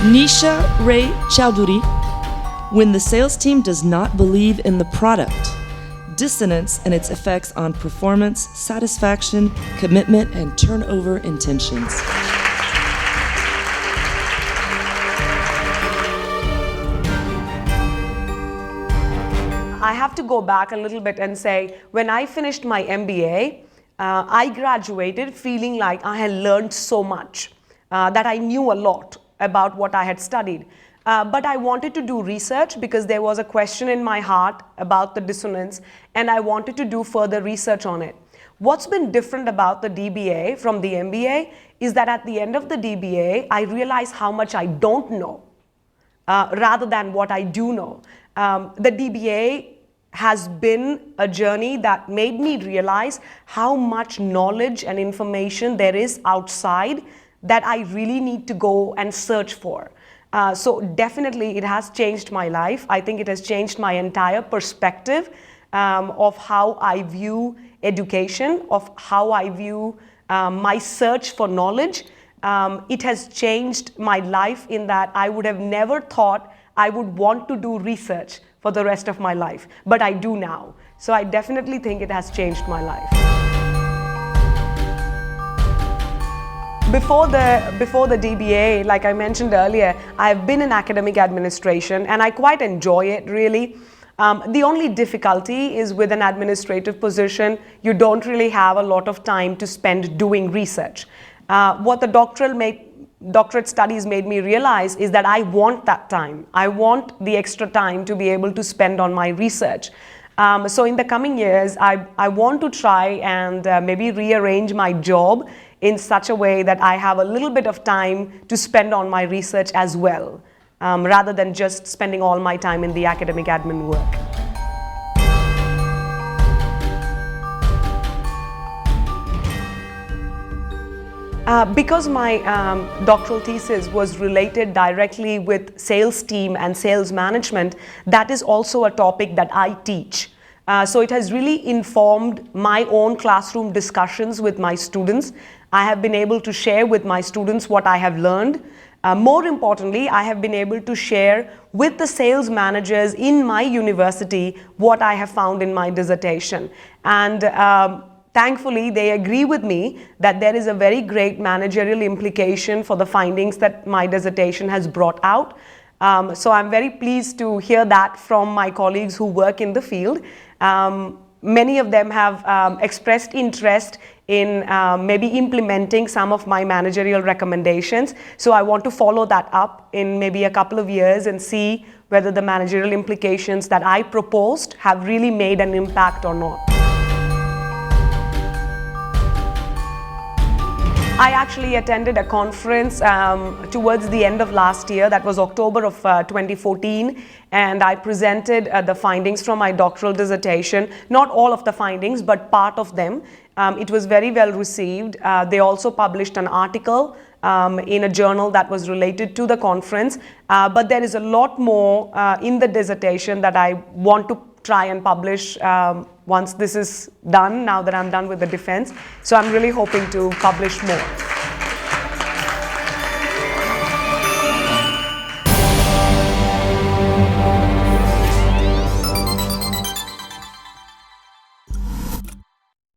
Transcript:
Nisha Ray Chaudhury. When the sales team does not believe in the product, dissonance and its effects on performance, satisfaction, commitment, and turnover intentions. I have to go back a little bit and say, when I finished my MBA, I graduated feeling like I had learned so much, that I knew a lot about what I had studied. But I wanted to do research because there was a question in my heart about the dissonance, and I wanted to do further research on it. What's been different about the DBA from the MBA is that at the end of the DBA, I realized how much I don't know rather than what I do know. The DBA has been a journey that made me realize how much knowledge and information there is outside that I really need to go and search for. So definitely it has changed my life. I think it has changed my entire perspective of how I view education, of how I view my search for knowledge. It has changed my life in that I would have never thought I would want to do research for the rest of my life, but I do now. So I definitely think it has changed my life. Before the DBA, like I mentioned earlier, I've been in academic administration and I quite enjoy it really. The only difficulty is with an administrative position, you don't really have a lot of time to spend doing research. What the doctorate studies made me realize is that I want that time. I want the extra time to be able to spend on my research. So in the coming years, I want to try and maybe rearrange my job in such a way that I have a little bit of time to spend on my research as well, rather than just spending all my time in the academic admin work. Because my doctoral thesis was related directly with sales team and sales management, that is also a topic that I teach. So it has really informed my own classroom discussions with my students. I have been able to share with my students what I have learned. More importantly, I have been able to share with the sales managers in my university what I have found in my dissertation. And thankfully, they agree with me that there is a very great managerial implication for the findings that my dissertation has brought out. So I'm very pleased to hear that from my colleagues who work in the field. Many of them have expressed interest in maybe implementing some of my managerial recommendations. So I want to follow that up in maybe a couple of years and see whether the managerial implications that I proposed have really made an impact or not. I actually attended a conference towards the end of last year, that was October of 2014, and I presented the findings from my doctoral dissertation, not all of the findings, but part of them. It was very well received. They also published an article in a journal that was related to the conference, but there is a lot more in the dissertation that I want to try and publish once this is done, now that I'm done with the defense. So I'm really hoping to publish more.